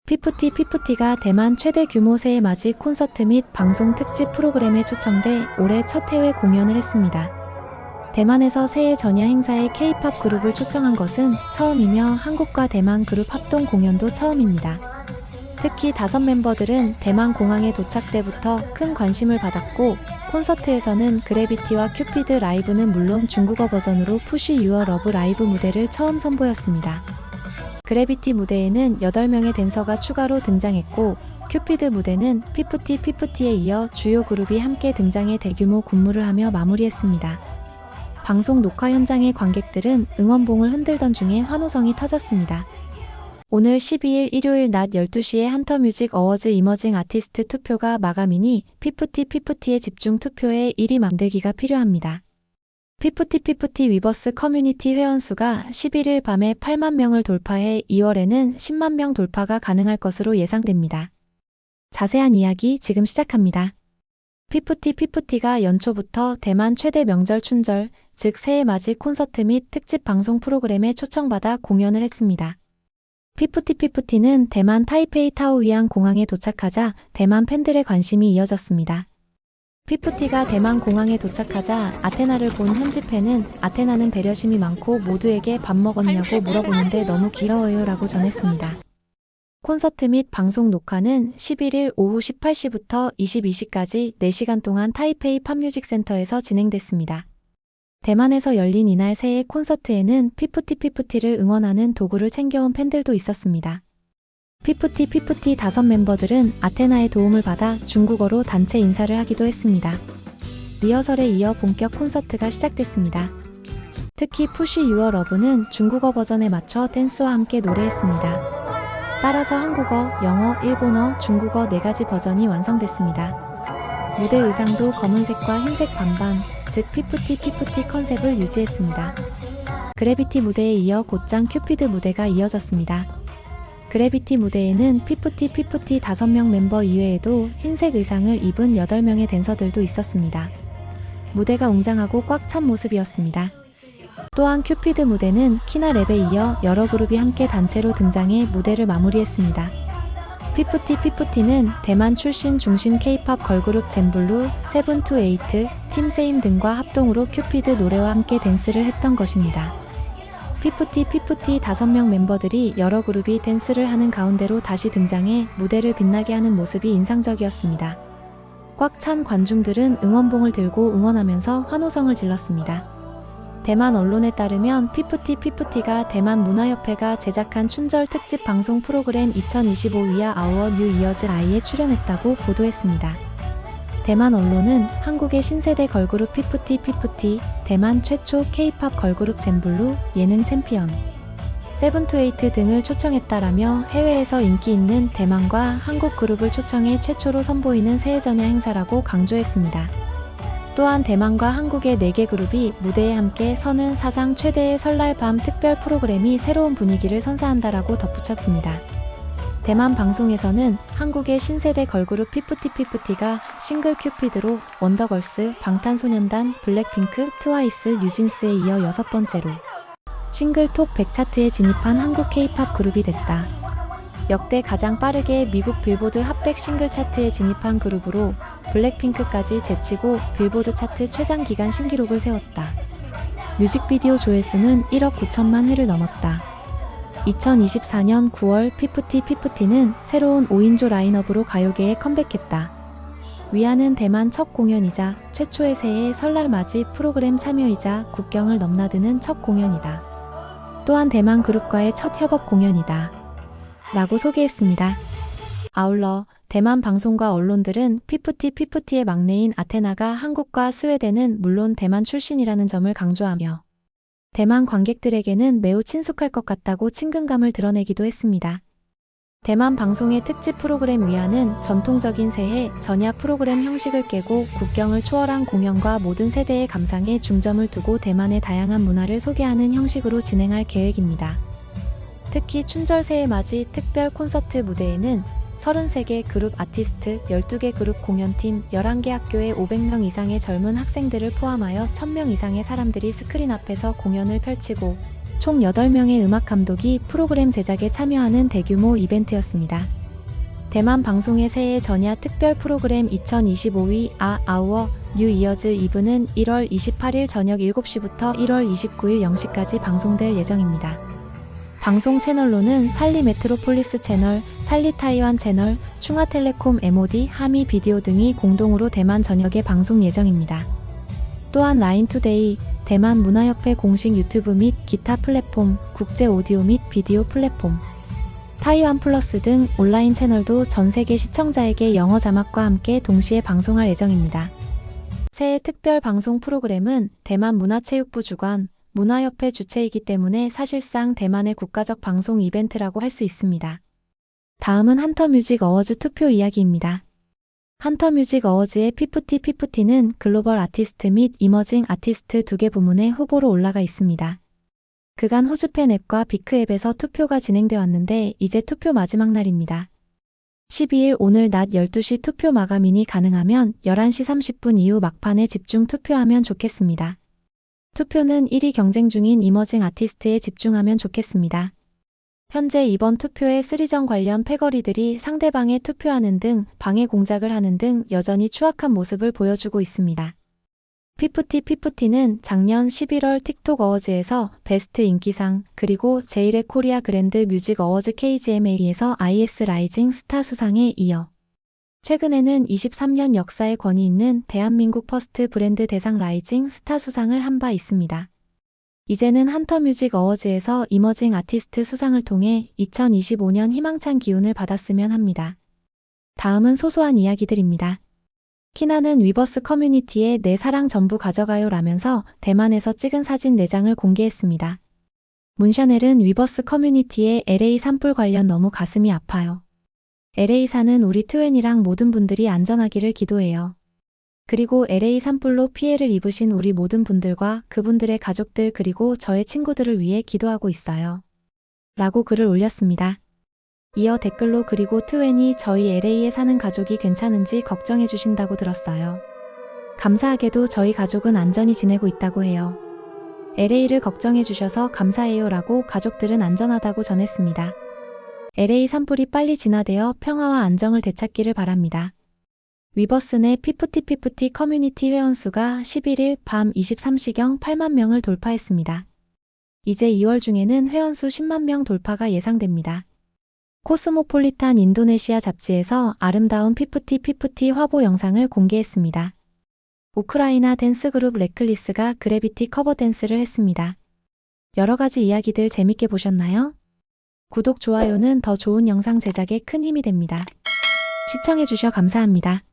피프티가 대만 최대 규모 새해 맞이 콘서트 및 방송 특집 프로그램에 초청돼 올해 첫 해외 공연을 했습니다. 대만에서 새해 전야 행사에 K-팝 그룹을 초청한 것은 처음이며 한국과 대만 그룹 합동 공연도 처음입니다. 특히 5 멤버들은 대만 공항에 도착 때부터 큰 관심을 받았고 콘서트에서는 그래비티와 큐피드 라이브는 물론 중국어 버전으로 푸시 유어 러브 라이브 무대를 처음 선보였습니다. 그래비티 무대에는 8명의 댄서가 추가로 등장했고 큐피드 무대는 피프티에 이어 주요 그룹이 함께 등장해 대규모 군무를 하며 마무리했습니다. 방송 녹화 현장의 관객들은 응원봉을 흔들던 중에 환호성이 터졌습니다. 오늘 12일 일요일 낮 12시에 한터뮤직 어워즈 이머징 아티스트 투표가 마감이니 피프티의 집중 투표에 1위 만들기가 필요합니다. 피프티 위버스 커뮤니티 회원수가 11일 밤에 8만 명을 돌파해 2월에는 10만 명 돌파가 가능할 것으로 예상됩니다. 자세한 이야기 지금 시작합니다. 피프티가 연초부터 대만 최대 명절 춘절, 즉 새해 맞이 콘서트 및 특집 방송 프로그램에 초청받아 공연을 했습니다. 피프티는 대만 타이페이 타오휘안 공항에 도착하자 대만 팬들의 관심이 이어졌습니다. 피프티가 대만 공항에 도착하자 아테나를 본 현지 팬은 아테나는 배려심이 많고 모두에게 밥 먹었냐고 물어보는데 너무 귀여워요 라고 전했습니다. 콘서트 및 방송 녹화는 11일 오후 18시부터 22시까지 4시간 동안 타이페이 팝뮤직 센터에서 진행됐습니다. 대만에서 열린 이날 새해 콘서트에는 피프티를 응원하는 도구를 챙겨온 팬들도 있었습니다. 피프티 5 멤버들은 아테나의 도움을 받아 중국어로 단체 인사를 하기도 했습니다. 리허설에 이어 본격 콘서트가 시작됐습니다. 특히 푸시 유어 러브는 중국어 버전에 맞춰 댄스와 함께 노래했습니다. 따라서 한국어, 영어, 일본어, 중국어 4가지 버전이 완성됐습니다. 무대 의상도 검은색과 흰색 반반, 즉 피프티 컨셉을 유지했습니다. 그래비티 무대에 이어 곧장 큐피드 무대가 이어졌습니다. 그래비티 무대에는 피프티 5명 멤버 이외에도 흰색 의상을 입은 8명의 댄서들도 있었습니다. 무대가 웅장하고 꽉 찬 모습이었습니다. 또한 큐피드 무대는 키나 랩에 이어 여러 그룹이 함께 단체로 등장해 무대를 마무리했습니다. 피프티는 대만 출신 중심 K-팝 걸그룹 젠블루, 세븐투에이트, 팀세임 등과 합동으로 큐피드 노래와 함께 댄스를 했던 것입니다. 피프티 5명 멤버들이 여러 그룹이 댄스를 하는 가운데로 다시 등장해 무대를 빛나게 하는 모습이 인상적이었습니다. 꽉 찬 관중들은 응원봉을 들고 응원하면서 환호성을 질렀습니다. 대만 언론에 따르면 피프티가 대만 문화협회가 제작한 춘절 특집 방송 프로그램 2025 위아 아워 뉴 이어즈 아이에 출연했다고 보도했습니다. 대만 언론은 한국의 신세대 걸그룹 피프티, 대만 최초 K-팝 걸그룹 젠블루, 예능 챔피언, 세븐투에이트 등을 초청했다라며 해외에서 인기 있는 대만과 한국 그룹을 초청해 최초로 선보이는 새해 전야 행사라고 강조했습니다. 또한 대만과 한국의 4개 그룹이 무대에 함께 서는 사상 최대의 설날 밤 특별 프로그램이 새로운 분위기를 선사한다라고 덧붙였습니다. 대만 방송에서는 한국의 신세대 걸그룹 피프티가 싱글 큐피드로 원더걸스, 방탄소년단, 블랙핑크, 트와이스, 뉴진스에 이어 6번째로 싱글 톱 100 차트에 진입한 한국 K-팝 그룹이 됐다. 역대 가장 빠르게 미국 빌보드 핫100 싱글 차트에 진입한 그룹으로 블랙핑크까지 제치고 빌보드 차트 최장 기간 신기록을 세웠다. 뮤직비디오 조회수는 1억 9천만 회를 넘었다. 2024년 9월 피프티는 새로운 5인조 라인업으로 가요계에 컴백했다. 위아는 대만 첫 공연이자 최초의 새해 설날 맞이 프로그램 참여이자 국경을 넘나드는 첫 공연이다. 또한 대만 그룹과의 첫 협업 공연이다. 라고 소개했습니다. 아울러 대만 방송과 언론들은 피프티의 막내인 아테나가 한국과 스웨덴은 물론 대만 출신이라는 점을 강조하며 대만 관객들에게는 매우 친숙할 것 같다고 친근감을 드러내기도 했습니다. 대만 방송의 특집 프로그램 위아는 전통적인 새해 전야 프로그램 형식을 깨고 국경을 초월한 공연과 모든 세대의 감상에 중점을 두고 대만의 다양한 문화를 소개하는 형식으로 진행할 계획입니다. 특히 춘절 새해 맞이 특별 콘서트 무대에는 33개 그룹 아티스트, 12개 그룹 공연팀, 11개 학교의 500명 이상의 젊은 학생들을 포함하여 1000명 이상의 사람들이 스크린 앞에서 공연을 펼치고 총 8명의 음악 감독이 프로그램 제작에 참여하는 대규모 이벤트였습니다. 대만 방송의 새해 전야 특별 프로그램 2025위 아우어 뉴 이어즈 이브는 1월 28일 저녁 7시부터 1월 29일 0시까지 방송될 예정입니다. 방송 채널로는 살리 메트로폴리스 채널, 살리 타이완 채널, 충화텔레콤 MOD, 하미 비디오 등이 공동으로 대만 전역에 방송 예정입니다. 또한 라인투데이, 대만 문화협회 공식 유튜브 및 기타 플랫폼, 국제 오디오 및 비디오 플랫폼, 타이완 플러스 등 온라인 채널도 전 세계 시청자에게 영어 자막과 함께 동시에 방송할 예정입니다. 새해 특별 방송 프로그램은 대만 문화체육부 주관, 문화협회 주최이기 때문에 사실상 대만의 국가적 방송 이벤트라고 할 수 있습니다. 다음은 헌터뮤직 어워즈 투표 이야기입니다. 헌터뮤직 어워즈의 피프티는 글로벌 아티스트 및 이머징 아티스트 2개 부문에 후보로 올라가 있습니다. 그간 호주팬 앱과 비크 앱에서 투표가 진행돼 왔는데 이제 투표 마지막 날입니다. 12일 오늘 낮 12시 투표 마감인이 가능하면 11시 30분 이후 막판에 집중 투표하면 좋겠습니다. 투표는 1위 경쟁 중인 이머징 아티스트에 집중하면 좋겠습니다. 현재 이번 투표에 쓰리전 관련 패거리들이 상대방에 투표하는 등 방해 공작을 하는 등 여전히 추악한 모습을 보여주고 있습니다. 피프티는 작년 11월 틱톡 어워즈에서 베스트 인기상, 그리고 제1회 코리아 그랜드 뮤직 어워즈 KGMA에서 IS 라이징 스타 수상에 이어 최근에는 23년 역사의 권위 있는 대한민국 퍼스트 브랜드 대상 라이징 스타 수상을 한 바 있습니다. 이제는 헌터뮤직 어워즈에서 이머징 아티스트 수상을 통해 2025년 희망찬 기운을 받았으면 합니다. 다음은 소소한 이야기들입니다. 키나는 위버스 커뮤니티에 내 사랑 전부 가져가요 라면서 대만에서 찍은 사진 4장을 공개했습니다. 문샤넬은 위버스 커뮤니티에 LA 산불 관련 너무 가슴이 아파요. LA 사는 우리 트웬이랑 모든 분들이 안전하기를 기도해요. 그리고 LA 산불로 피해를 입으신 우리 모든 분들과 그분들의 가족들 그리고 저의 친구들을 위해 기도하고 있어요. 라고 글을 올렸습니다. 이어 댓글로 그리고 트웬이 저희 LA에 사는 가족이 괜찮은지 걱정해 주신다고 들었어요. 감사하게도 저희 가족은 안전히 지내고 있다고 해요. LA를 걱정해 주셔서 감사해요 라고 가족들은 안전하다고 전했습니다. LA 산불이 빨리 진화되어 평화와 안정을 되찾기를 바랍니다. 위버스 내 피프티 커뮤니티 회원수가 11일 밤 23시경 8만 명을 돌파했습니다. 이제 2월 중에는 회원수 10만 명 돌파가 예상됩니다. 코스모폴리탄 인도네시아 잡지에서 아름다운 피프티 화보 영상을 공개했습니다. 우크라이나 댄스 그룹 레클리스가 그래비티 커버 댄스를 했습니다. 여러 가지 이야기들 재밌게 보셨나요? 구독, 좋아요는 더 좋은 영상 제작에 큰 힘이 됩니다. 시청해주셔 감사합니다.